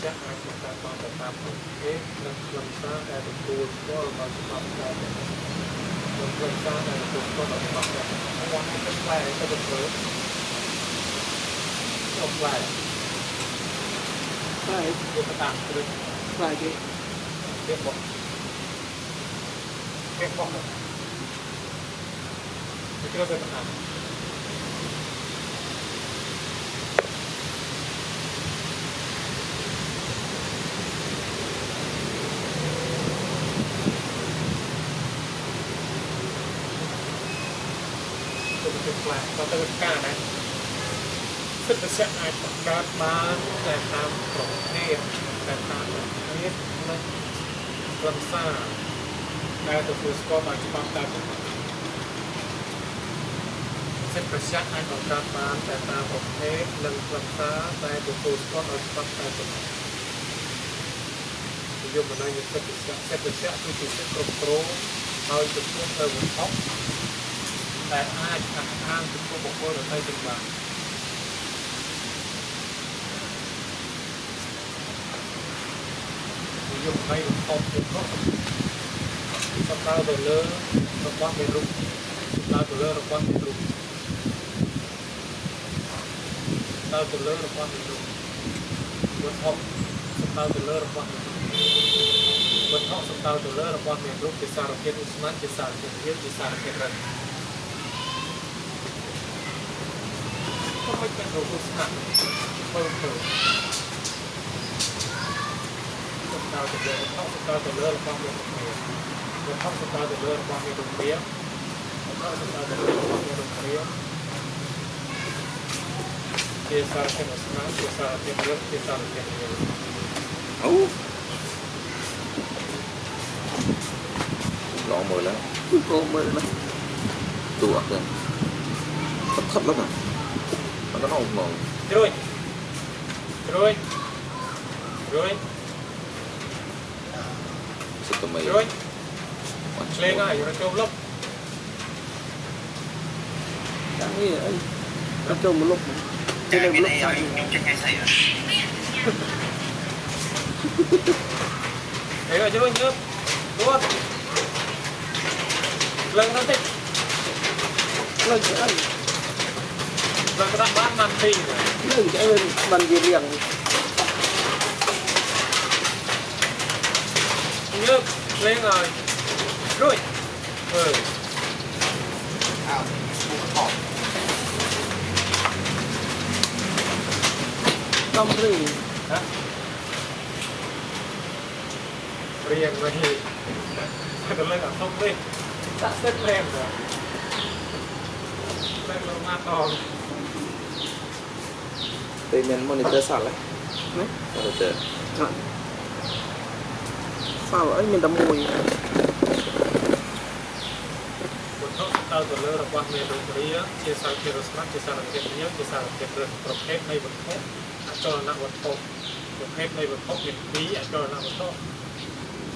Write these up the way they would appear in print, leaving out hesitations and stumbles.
ចាក់អាចបង្កើតបានទៅតាមប្រភេទនិងខ្លឹមសារដែលទទួលស្គាល់ដោយច្បាប់ដែរនិងខ្លឹមសារដែលទទួលស្គាល់ដោយច្បាប់ដែរគាត់ទៅផ្លែទៅទៅធ្វើទៅផ្លែវាតាមគ្រឹះផ្លែគេបោះគេបោះទៅធ្វើទៅតាមផ្លែក៏ទៅការណាសិទ្ធិសេអាចបង្កើតបានតែតាមប្រភេទតែតាមប្រភេទនិងខ្លឹមសារដែលទទួលស្គាល់ដោយច្បាប់តែសិទ្ធិអាចបង្កើតបានតែតាមប្រភេទនិងខ្លឹមសារដែលទទួលស្គាល់ដោយច្បាប់តែប៉ុណ្ណោះនិយមន័យសិទ្ធិគឺជាសិទ្ធិគ្រប់គ្រងហើយចំពោះទៅវត្ថុតែអាចអះអាងចំពោះបុគ្គលដទៃទៀតបាននិយមន័យវត្ថុសំដៅទៅលើរបស់មានរូបសំដៅទៅលើរបស់មានរូបសំដៅទៅលើរបស់មានរូបវត្ថុសំដៅទៅលើរបស់មានរូបវត្ថុសំដៅទៅលើរបស់មានរូបជាសារធាតុឧស្ម័នជាសារធាតុធាតុជាសារធាតុរឹងមិនเป็นรูปสนับเพิ่มสตาร์จะเดินเข้าสตาร์จะเลื่อนความเร็วของเรือเข้าสตาร์จะเลื่อนความเร็วของเรือเข้าสตาร์จะเลื่อนความเร็วของเรือเจสาร์เป็นสนับเจสาร์เป็นเรือเจสาร์เป็นเรือลองมือแล้วตัวกันทับแล้วนะมันก็ต้องมองrồiสุดตัวไม่rồi lên ngay rồi trâu lốc chẳng nghĩ là nó trâu một lúc cái này ở dùng trên ngay thấy rồi đấy rồi rồi nhớ đúng không lần nó thích lên cái anh lần cái bát man phi lên cái bên bàn gì liền nhớ lên rồi đông rì hả riêng rồi thì nó lên ở không đi đã xếp lên rồi lên lông ma to đây mình monitor sẵn đấy monitor sao ấy mình đâm mùi tao từ lơ qua miền Đông Korea chia sẻ chia sẻ chia sẻ chia sẻ chia sẻ chia sẻประเภทในวัตถุจรณวัตถุประเภทในวัตถุเป็นปีจรณวัตถุ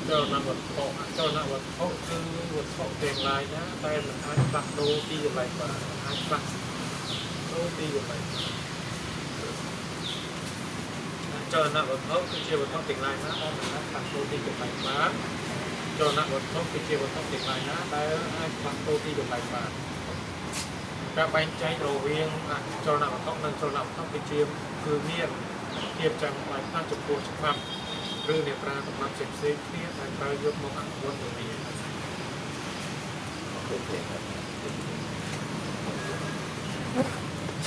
จรณวัตถุจรณวัตถุคือวัตถุเรียงรายนะแต่มันอาจปรับดูที่อยู่ไรกว่าอาจปรับดูที่อยู่ไรจรณวัตถุคือเชื่อวัตถุเรียงรายนะแต่มันอาจปรับดูที่อยู่ไรกว่าจรณวัตถุคือเชื่อวัตถุเรียงรายนะแต่อาจปรับดูที่อยู่ไรกว่าการបែងចែករវាងចលនាវត្ថុនិងចលនាវត្ថុវិជ្ជាគឺមានភាពចាំបាច់ថាចំពោះច្បាប់ឬអ្នកប្រាជ្ញសម្រាប់ផ្សេងៗគ្នាដែលត្រូវយកមកអនុវត្តទៅវិញ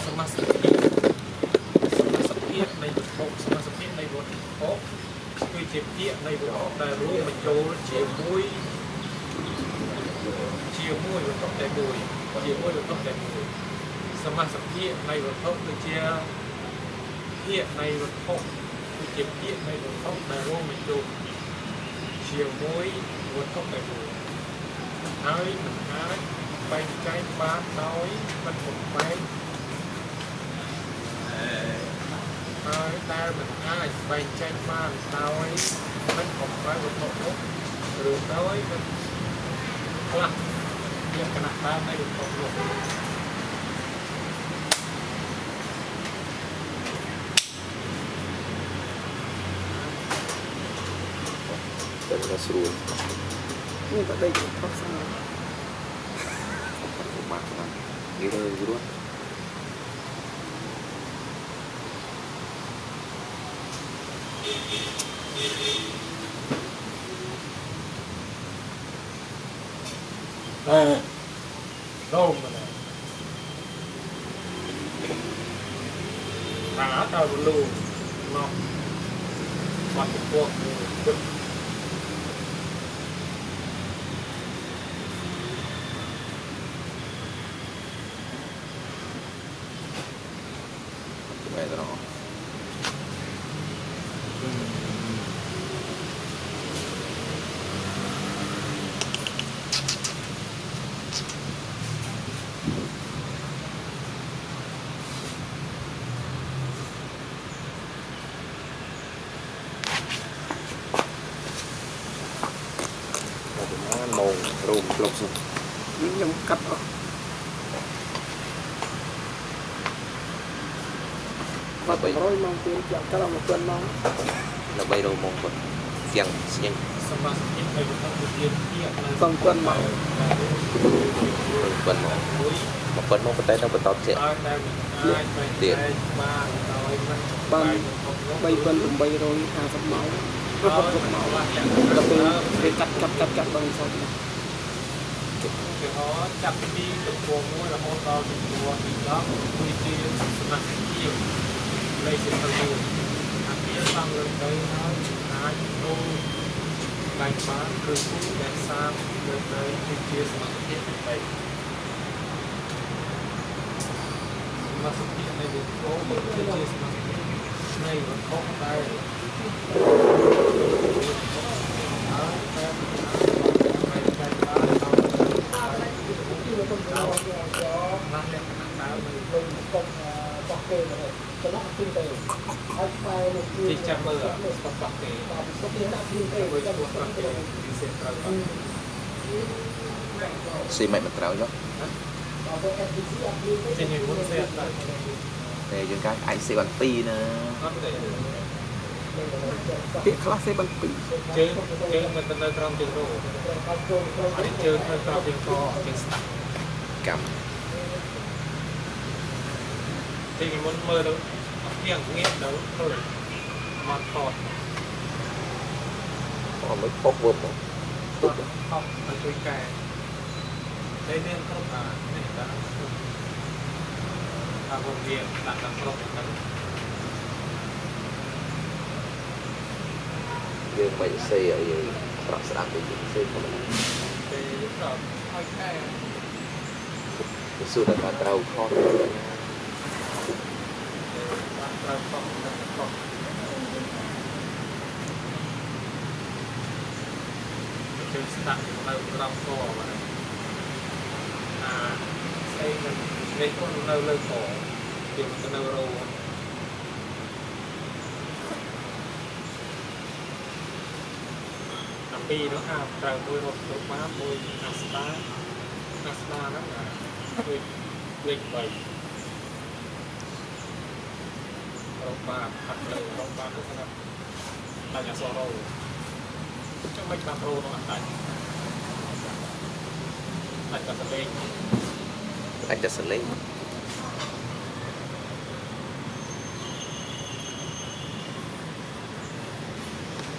សមាសភាពនៃវត្ថុសមាសភាពនៃវត្ថុគឺជាភាគនៃវត្ថុដែលរួមបញ្ចូលជាមួយវត្ថុតែមួយជាមួយវត្ថុតែមួយសមាសភាពនៃវត្ថុគឺជាភាគនៃវត្ថុគឺជាភាគនៃវត្ថុដែលរួមបញ្ចូលជាមួយវត្ថុតែមួយហើយមិនអាចបែងចែកបានដោយមិនបំបែកហើយតែមិនអាចបែងចែកបានដោយមិនបំបែកវត្ថុនោះឬដោយមិនខ្លះyang kena banget dari toko. เป็นกระสรูน นี่ก็ได้ท็อปซ่าม ากนะนี่เลยรู้ โล่งมาเลยหาเตาบลูนอกวัดพวกดึก vậy đó màu rùm lục sụp នេះខ្ញុំកាត់អស់បាត់100ម៉ោងទៀតចាំកាត់មក2ម៉ោង là bay đâu mong còn xiềng xiềng សមាសភាពនៃវិទ្យាវិទ្យា 2ម៉ោង bận mong មួយ mà bận mong có tay đâu bận tao sẽ ឲ្យតែអាចទៅបានដោយមិន បាន 3,850 ម៉ោង60ម៉ោងដល់ពេលកាត់ដល់សោះ គឺហោចាប់ពីទំព័រមួយរហូតដល់ទំព័រទី10គឺជាសមាសភាពនៃសិទ្ធិមួយអាពីសំលើទៅហើយអាចដូរបែកបានឬគូដែលសាមលើទៅគឺជាសមាសភាពទី3សមាសភាពនៃវិទ្យាគឺជាសមាសភាពនៃវត្ថុដែលហើយតែបែកបានដល់បានលក្ខណៈដើមនៃលុយកុំបោះគេទៅចន្លោះទីទៅហើយស្បែកនោះទីចាំមើលបោះគេសុខទីដាក់ទីទៅបើចាំបោះគេពិសេសត្រូវ xì mạnh mặt trào đó ជាញមុនសេអត់ để cho các anh sẽ bằng pi nè អត់ទេ ពាក្យខ្លះសេបានពី ជើងមិនទៅត្រង់ជើងរោអានេះជើងទៅត្រង់ជើងកជើងស្តាក់ cầm ជាញមុនមើលទៅអត់ទៀងងាកទៅទៅមកថត có mấy bốc vượt không ថតទៅជួយកែđây nên không này đã vùng biển đặt làm không được dương bệnh xe ở dưới rắc rạc thì xe không thì rồi thôi cái cái sự là trâu khó chừng đặt lâu lâu cổ mà xây mình nên có lâu lâu cổ thì mình có lâu lâuปีnó ha trời môi một số má môi Asda đó là lịch bảy rong ba thật lợi rong ba nó sẽ là nhà sò rô trong mấy bạn rô nó ăn tại cả sân lên anhจะสลิง